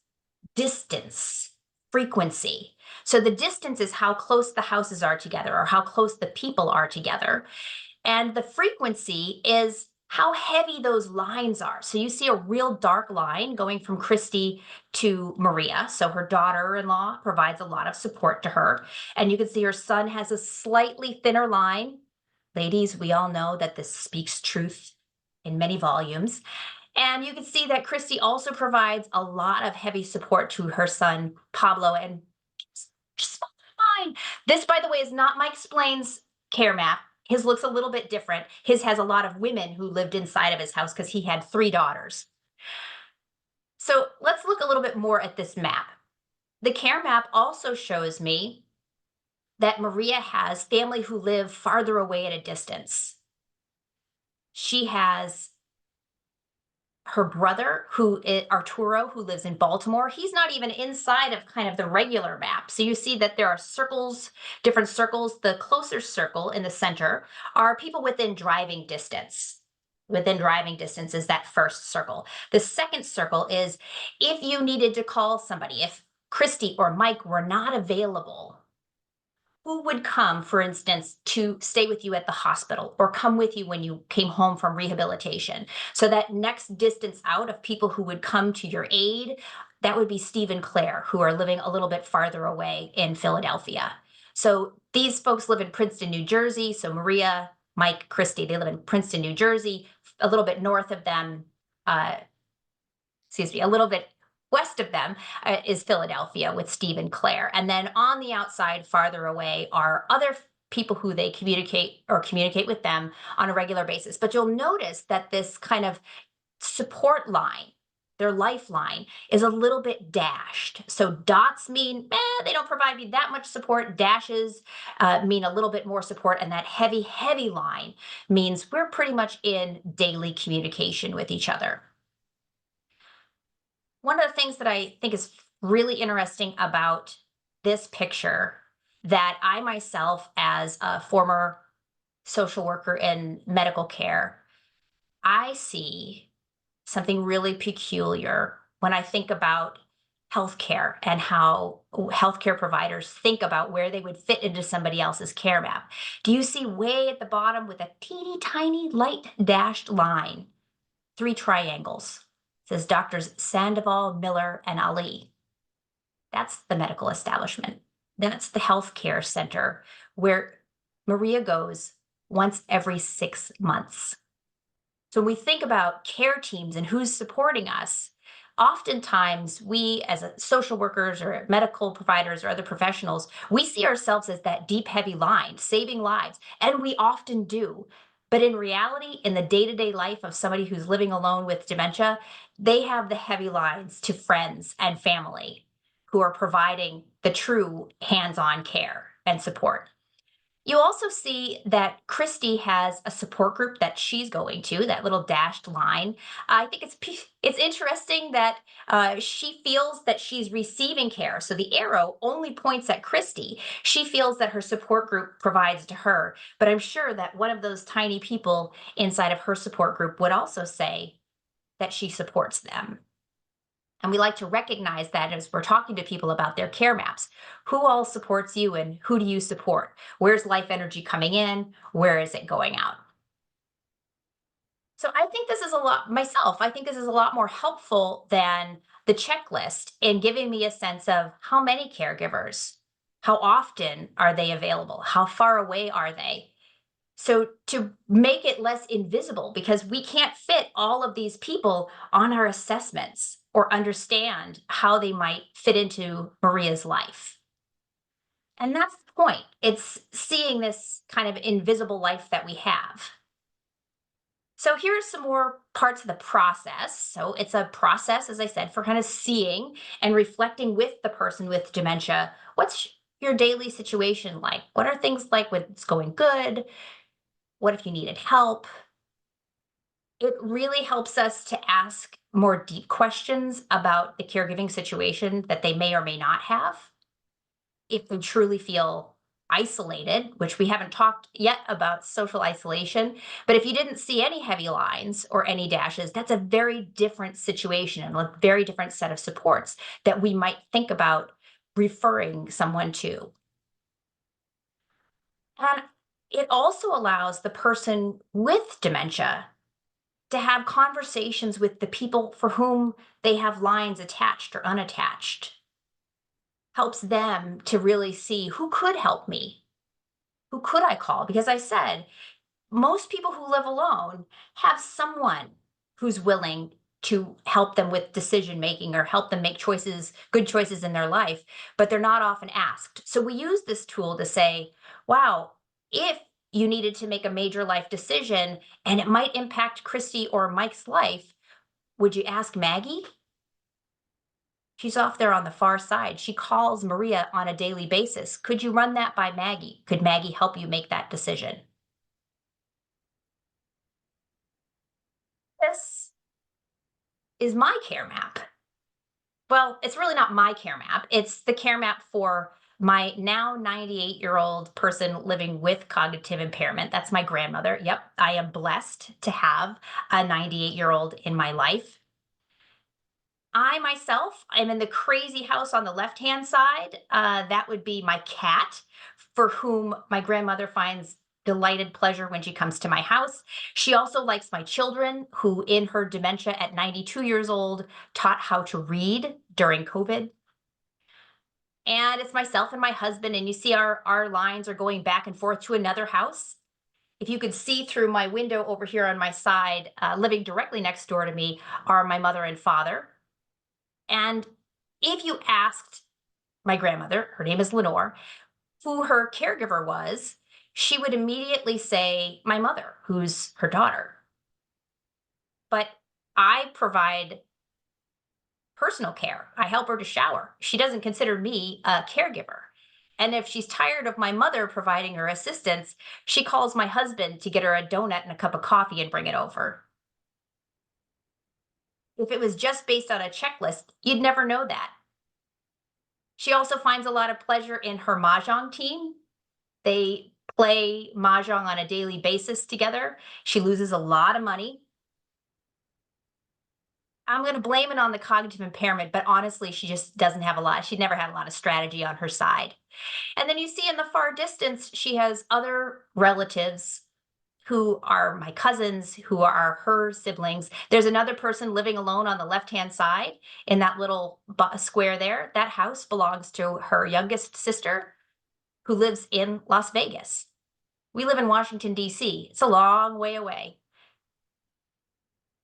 distance, frequency. So the distance is how close the houses are together or how close the people are together. And the frequency is how heavy those lines are. So you see a real dark line going from Christy to Maria. So her daughter-in-law provides a lot of support to her. And you can see her son has a slightly thinner line. Ladies, we all know that this speaks truth in many volumes. And you can see that Christy also provides a lot of heavy support to her son, Pablo, and just fine. This, by the way, is not Mike Splain's care map. His looks a little bit different. His has a lot of women who lived inside of his house because he had 3 daughters. So let's look a little bit more at this map. The care map also shows me that Maria has family who live farther away at a distance. She has her brother, Arturo, who lives in Baltimore. He's not even inside of kind of the regular map. So you see that there are circles, different circles. The closer circle in the center are people within driving distance. Within driving distance is that first circle. The second circle is if you needed to call somebody, if Christy or Mike were not available, who would come, for instance, to stay with you at the hospital or come with you when you came home from rehabilitation? So that next distance out of people who would come to your aid, that would be Steve and Claire, who are living a little bit farther away in Philadelphia. So these folks live in Princeton, New Jersey. So Maria, Mike, Christy, they live in Princeton, New Jersey. A little bit north of them, a little bit west of them is Philadelphia with Steve and Claire. And then on the outside, farther away, are other people who they communicate with them on a regular basis. But you'll notice that this kind of support line, their lifeline, is a little bit dashed. So dots mean they don't provide me that much support. Dashes mean a little bit more support. And that heavy, heavy line means we're pretty much in daily communication with each other. One of the things that I think is really interesting about this picture that I myself, as a former social worker in medical care, I see something really peculiar when I think about healthcare and how healthcare providers think about where they would fit into somebody else's care map. Do you see way at the bottom with a teeny tiny light dashed line, 3 triangles? Says Doctors Sandoval, Miller, and Ali. That's the medical establishment. That's the healthcare center where Maria goes once every 6 months. So when we think about care teams and who's supporting us, oftentimes we as social workers or medical providers or other professionals, we see ourselves as that deep, heavy line, saving lives, and we often do. But in reality, in the day-to-day life of somebody who's living alone with dementia, they have the heavy lines to friends and family who are providing the true hands-on care and support. You also see that Christy has a support group that she's going to, that little dashed line. I think it's interesting that she feels that she's receiving care. So the arrow only points at Christy. She feels that her support group provides to her, but I'm sure that one of those tiny people inside of her support group would also say that she supports them. And we like to recognize that as we're talking to people about their care maps. Who all supports you and who do you support? Where's life energy coming in? Where is it going out? So I think this is I think this is a lot more helpful than the checklist in giving me a sense of how many caregivers, how often are they available? How far away are they? So to make it less invisible, because we can't fit all of these people on our assessments or understand how they might fit into Maria's life. And that's the point. It's seeing this kind of invisible life that we have. So here's some more parts of the process. So it's a process, as I said, for kind of seeing and reflecting with the person with dementia. What's your daily situation like? What are things like when it's going good? What if you needed help? It really helps us to ask more deep questions about the caregiving situation that they may or may not have. If they truly feel isolated, which we haven't talked yet about social isolation, but if you didn't see any heavy lines or any dashes, that's a very different situation and a very different set of supports that we might think about referring someone to. And it also allows the person with dementia to have conversations with the people for whom they have lines attached or unattached. Helps them to really see who could help me. Who could I call? Because I said, most people who live alone have someone who's willing to help them with decision making or help them make choices, good choices in their life, but they're not often asked. So we use this tool to say, wow, if you needed to make a major life decision and it might impact Christy or Mike's life, would you ask Maggie? She's off there on the far side. She calls Maria on a daily basis. Could you run that by Maggie? Could Maggie help you make that decision? This is my care map. Well, it's really not my care map. It's the care map for my now 98-year-old person living with cognitive impairment. That's my grandmother. Yep, I am blessed to have a 98-year-old in my life. I myself am in the crazy house on the left-hand side. That would be my cat, for whom my grandmother finds delighted pleasure when she comes to my house. She also likes my children, who in her dementia at 92 years old, taught how to read during COVID. And it's myself and my husband, and you see our lines are going back and forth to another house. If you could see through my window over here on my side, living directly next door to me are my mother and father. And if you asked my grandmother, her name is Lenore, who her caregiver was, she would immediately say, my mother, who's her daughter. But I provide personal care. I help her to shower. She doesn't consider me a caregiver. And if she's tired of my mother providing her assistance, she calls my husband to get her a donut and a cup of coffee and bring it over. If it was just based on a checklist, you'd never know that. She also finds a lot of pleasure in her mahjong team. They play mahjong on a daily basis together. She loses a lot of money. I'm going to blame it on the cognitive impairment, but honestly, she just doesn't have a lot. She never had a lot of strategy on her side. And then you see in the far distance, she has other relatives who are my cousins, who are her siblings. There's another person living alone on the left-hand side in that little square there. That house belongs to her youngest sister, who lives in Las Vegas. We live in Washington, D.C. It's a long way away.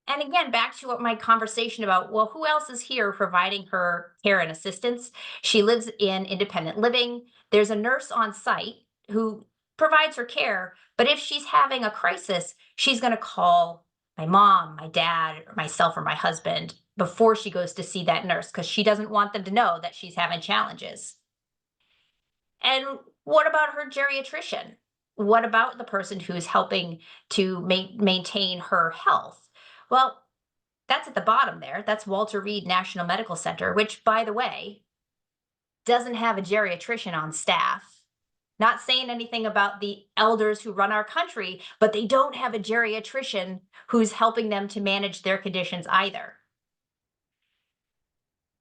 And again, back to what my conversation about, well, who else is here providing her care and assistance? She lives in independent living. There's a nurse on site who provides her care, but if she's having a crisis, she's going to call my mom, my dad, or myself, or my husband before she goes to see that nurse, because she doesn't want them to know that she's having challenges. And what about her geriatrician? What about the person who's helping to maintain her health? Well, that's at the bottom there. That's Walter Reed National Medical Center, which, by the way, doesn't have a geriatrician on staff. Not saying anything about the elders who run our country, but they don't have a geriatrician who's helping them to manage their conditions either.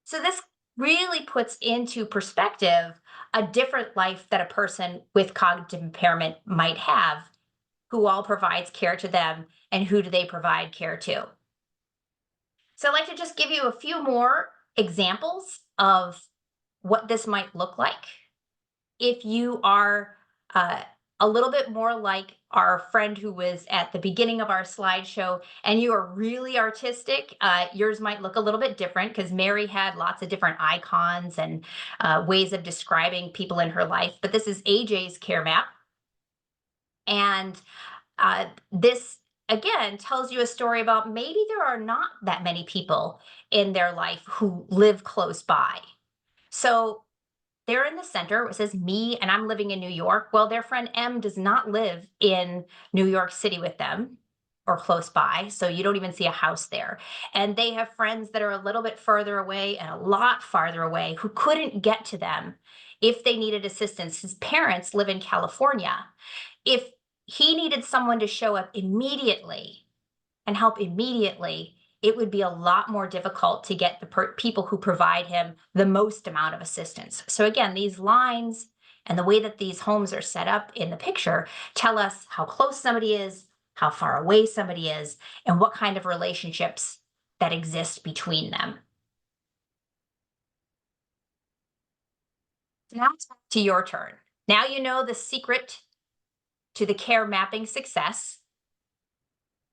So this really puts into perspective a different life that a person with cognitive impairment might have. Who all provides care to them, and who do they provide care to? So I'd like to just give you a few more examples of what this might look like. If you are a little bit more like our friend who was at the beginning of our slideshow, and you are really artistic, yours might look a little bit different, because Mary had lots of different icons and ways of describing people in her life. But this is AJ's care map. And this, again, tells you a story about maybe there are not that many people in their life who live close by. So they're in the center. It says me, and I'm living in New York. Well, their friend M does not live in New York City with them or close by, so you don't even see a house there. And they have friends that are a little bit further away and a lot farther away who couldn't get to them if they needed assistance. His parents live in California. If he needed someone to show up immediately and help immediately, it would be a lot more difficult to get the people who provide him the most amount of assistance. So again, these lines and the way that these homes are set up in the picture tell us how close somebody is, how far away somebody is, and what kind of relationships that exist between them. Now it's back to your turn. Now you know the secret to the care mapping success.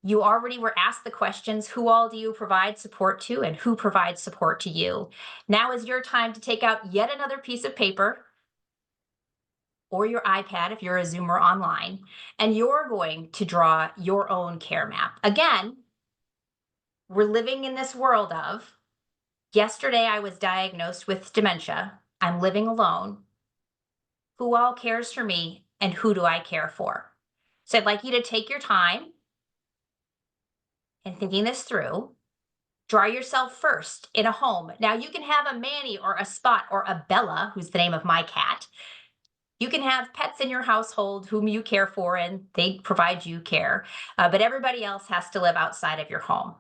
You already were asked the questions, who all do you provide support to and who provides support to you? Now is your time to take out yet another piece of paper or your iPad if you're a Zoomer online, and you're going to draw your own care map. Again, we're living in this world of, yesterday I was diagnosed with dementia, I'm living alone, who all cares for me and who do I care for? So I'd like you to take your time and thinking this through. Draw yourself first in a home. Now you can have a Manny or a Spot or a Bella, who's the name of my cat. You can have pets in your household whom you care for and they provide you care, but everybody else has to live outside of your home.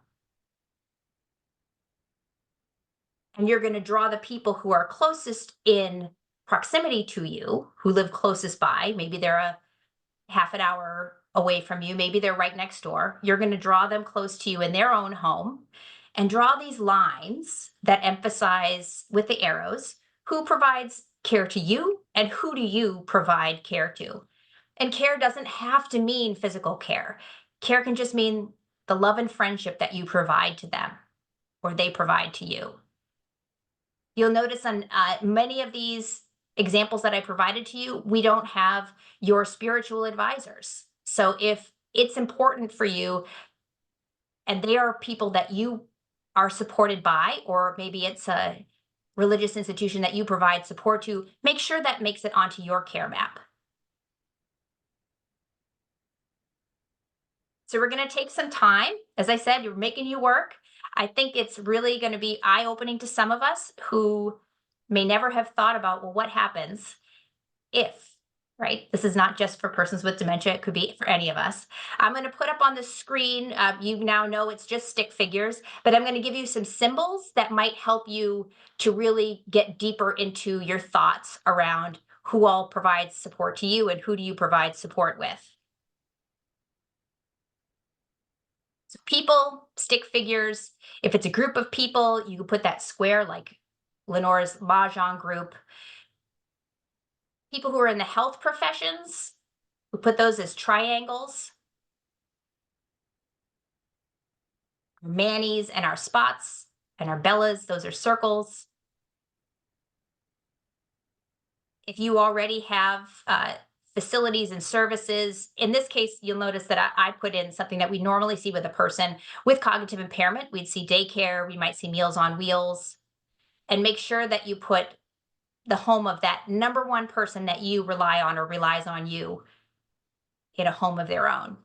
And you're going to draw the people who are closest in proximity to you, who live closest by. Maybe they're a half an hour away from you. Maybe they're right next door. You're going to draw them close to you in their own home and draw these lines that emphasize with the arrows who provides care to you and who do you provide care to. And care doesn't have to mean physical care. Care can just mean the love and friendship that you provide to them or they provide to you. You'll notice on many of these examples that I provided to you, we don't have your spiritual advisors. So if it's important for you and they are people that you are supported by, or maybe it's a religious institution that you provide support to, make sure that makes it onto your care map. So we're going to take some time. As I said, you're making you work. I think it's really going to be eye-opening to some of us who may never have thought about, well, what happens if, right? This is not just for persons with dementia, it could be for any of us. I'm going to put up on the screen, you now know it's just stick figures, but I'm going to give you some symbols that might help you to really get deeper into your thoughts around who all provides support to you and who do you provide support with. So people, stick figures. If it's a group of people, you can put that square like Lenore's Mahjong group. People who are in the health professions, we put those as triangles. Our Mannies and our Spots and our Bellas, those are circles. If you already have facilities and services, in this case, you'll notice that I put in something that we normally see with a person with cognitive impairment. We'd see daycare, we might see Meals on Wheels, and make sure that you put the home of that number one person that you rely on or relies on you in a home of their own.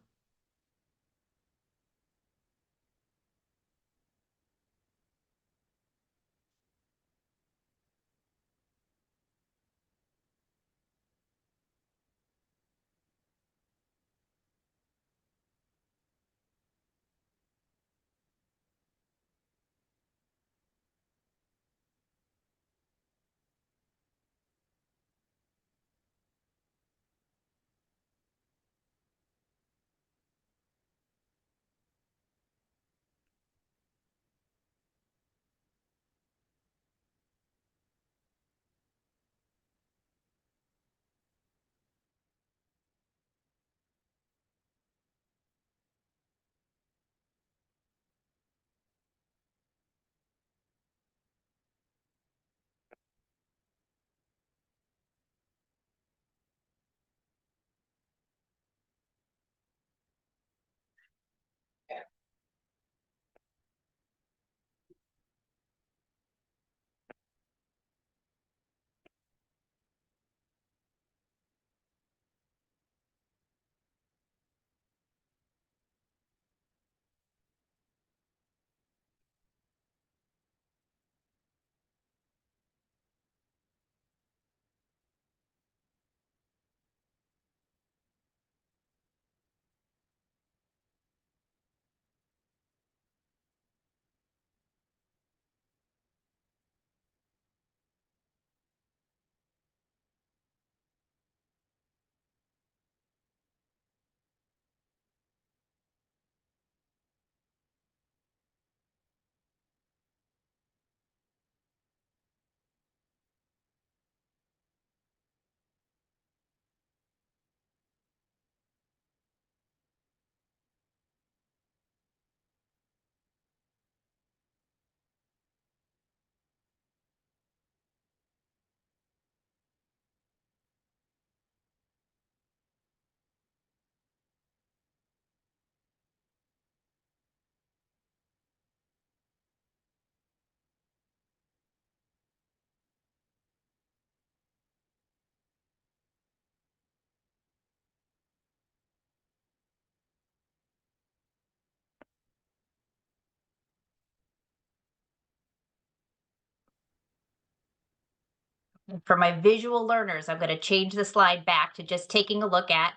For my visual learners, I'm going to change the slide back to just taking a look at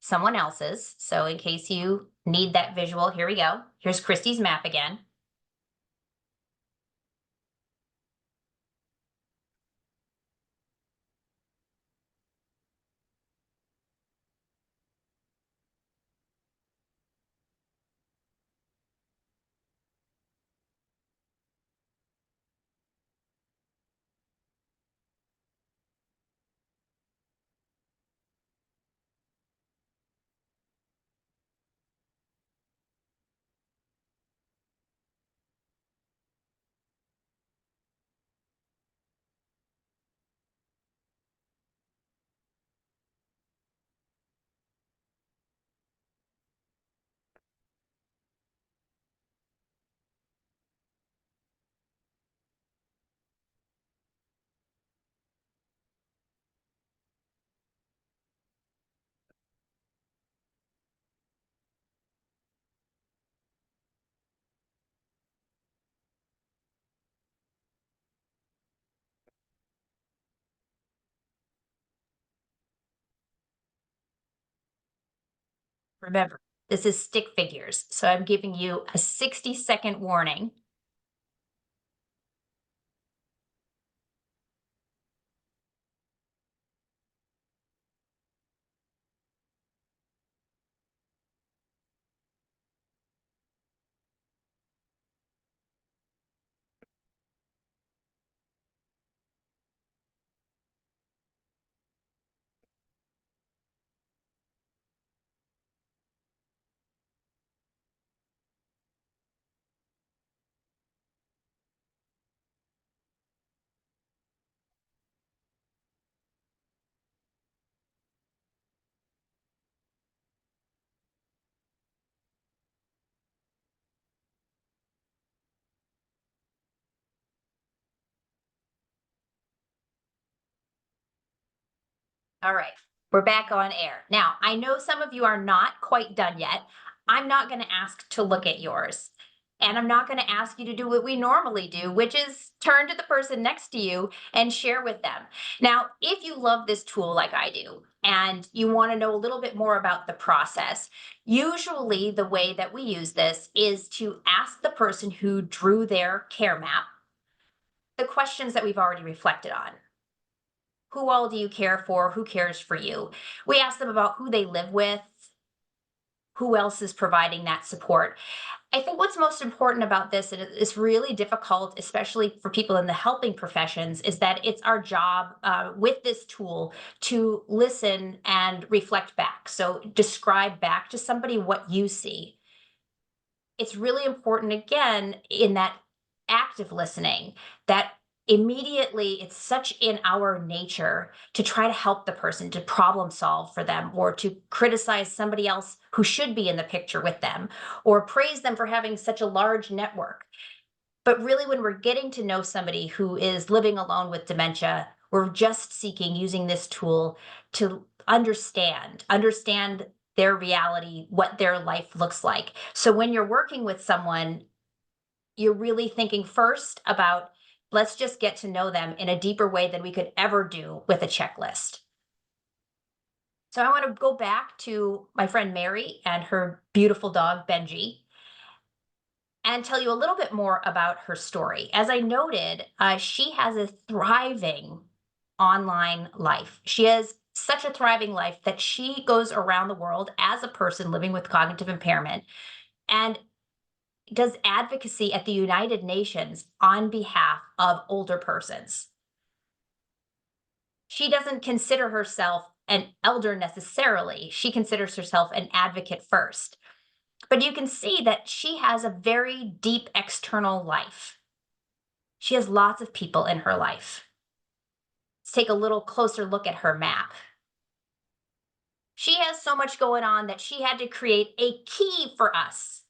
someone else's. So in case you need that visual, here we go. Here's Christy's map again. Remember, this is stick figures. So I'm giving you a 60-second warning. All right, we're back on air. Now, I know some of you are not quite done yet. I'm not going to ask to look at yours. And I'm not going to ask you to do what we normally do, which is turn to the person next to you and share with them. Now, if you love this tool like I do, and you want to know a little bit more about the process, usually the way that we use this is to ask the person who drew their care map the questions that we've already reflected on. Who all do you care for? Who cares for you? We ask them about who they live with, who else is providing that support. I think what's most important about this, and it's really difficult, especially for people in the helping professions, is that it's our job with this tool to listen and reflect back. So describe back to somebody what you see. It's really important, again, in that active listening, that immediately it's such in our nature to try to help the person, to problem solve for them, or to criticize somebody else who should be in the picture with them, or praise them for having such a large network. But really, when we're getting to know somebody who is living alone with dementia, we're just seeking using this tool to understand their reality, what their life looks like. So when you're working with someone, you're really thinking first about, let's just get to know them in a deeper way than we could ever do with a checklist. So I want to go back to my friend Mary and her beautiful dog, Benji, and tell you a little bit more about her story. As I noted, she has a thriving online life. She has such a thriving life that she goes around the world as a person living with cognitive impairment and does advocacy at the United Nations on behalf of older persons. She doesn't consider herself an elder necessarily. She considers herself an advocate first. But you can see that she has a very deep external life. She has lots of people in her life. Let's take a little closer look at her map. She has so much going on that she had to create a key for us.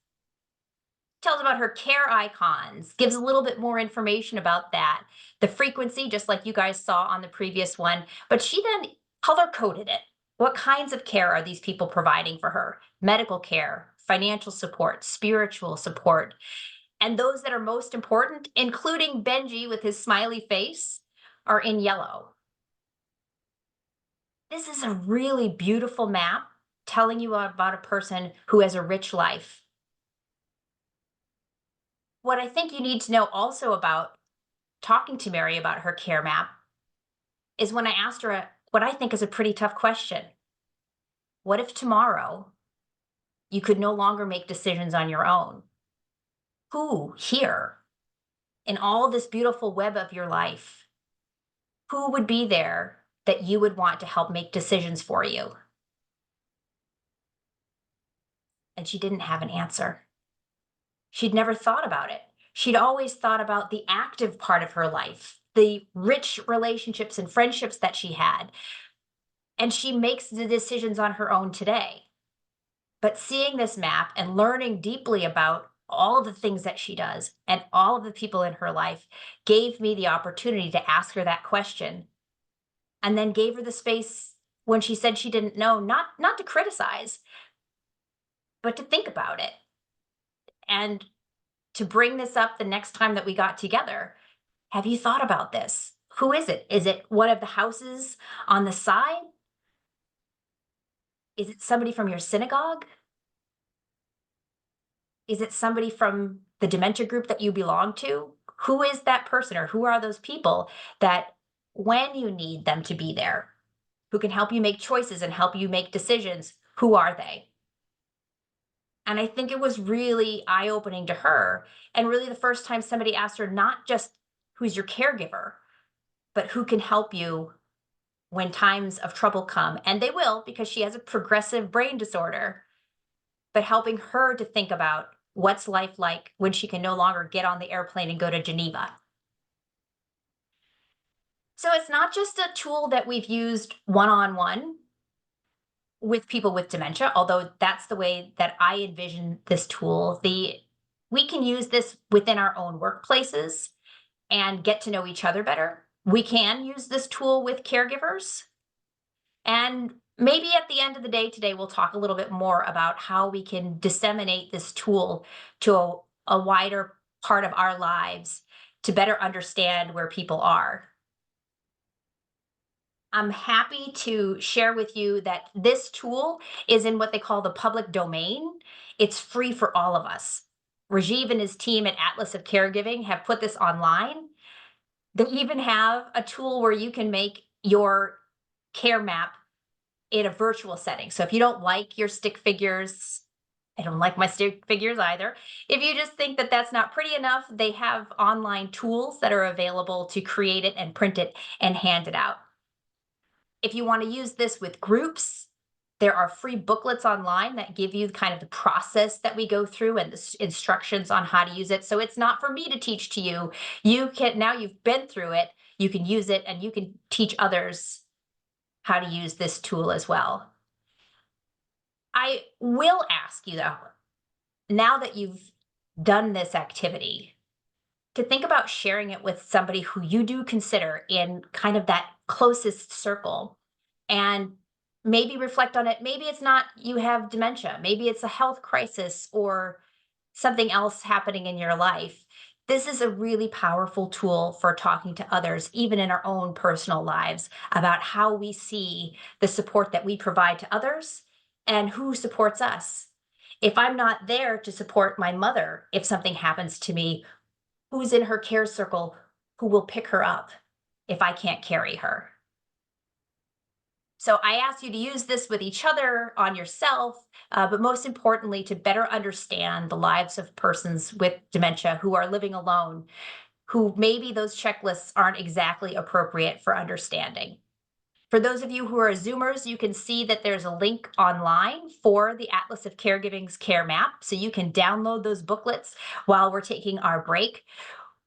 Tells about her care icons, gives a little bit more information about that. The frequency, just like you guys saw on the previous one, but she then color coded it. What kinds of care are these people providing for her? Medical care, financial support, spiritual support. And those that are most important, including Benji with his smiley face, are in yellow. This is a really beautiful map telling you about a person who has a rich life. What I think you need to know also about talking to Mary about her care map is when I asked her what I think is a pretty tough question. What if tomorrow you could no longer make decisions on your own? Who here in all this beautiful web of your life, who would be there that you would want to help make decisions for you? And she didn't have an answer. She'd never thought about it. She'd always thought about the active part of her life, the rich relationships and friendships that she had. And she makes the decisions on her own today. But seeing this map and learning deeply about all of the things that she does and all of the people in her life gave me the opportunity to ask her that question, and then gave her the space when she said she didn't know, not to criticize, but to think about it and to bring this up the next time that we got together. Have you thought about this? Who is it? Is it one of the houses on the side? Is it somebody from your synagogue? Is it somebody from the dementia group that you belong to? Who is that person, or who are those people that when you need them to be there, who can help you make choices and help you make decisions, who are they? And I think it was really eye opening to her. And really the first time somebody asked her, not just who's your caregiver, but who can help you when times of trouble come. And they will, because she has a progressive brain disorder, but helping her to think about what's life like when she can no longer get on the airplane and go to Geneva. So it's not just a tool that we've used one on one with people with dementia, although that's the way that I envision this tool. We can use this within our own workplaces and get to know each other better. We can use this tool with caregivers. And maybe at the end of the day today, we'll talk a little bit more about how we can disseminate this tool to a wider part of our lives to better understand where people are. I'm happy to share with you that this tool is in what they call the public domain. It's free for all of us. Rajiv and his team at Atlas of Caregiving have put this online. They even have a tool where you can make your care map in a virtual setting. So if you don't like your stick figures, I don't like my stick figures either. If you just think that that's not pretty enough, they have online tools that are available to create it and print it and hand it out. If you want to use this with groups, there are free booklets online that give you kind of the process that we go through and the instructions on how to use it. So it's not for me to teach to you. You can, now you've been through it, you can use it and you can teach others how to use this tool as well. I will ask you though, now that you've done this activity, to think about sharing it with somebody who you do consider in kind of that closest circle, and maybe reflect on it. Maybe it's not you have dementia, maybe it's a health crisis or something else happening in your life. This is a really powerful tool for talking to others, even in our own personal lives, about how we see the support that we provide to others and who supports us. If I'm not there to support my mother, if something happens to me, who's in her care circle who will pick her up if I can't carry her? So I ask you to use this with each other, on yourself, but most importantly, to better understand the lives of persons with dementia who are living alone, who maybe those checklists aren't exactly appropriate for understanding. For those of you who are Zoomers, you can see that there's a link online for the Atlas of Caregiving's care map, so you can download those booklets while we're taking our break.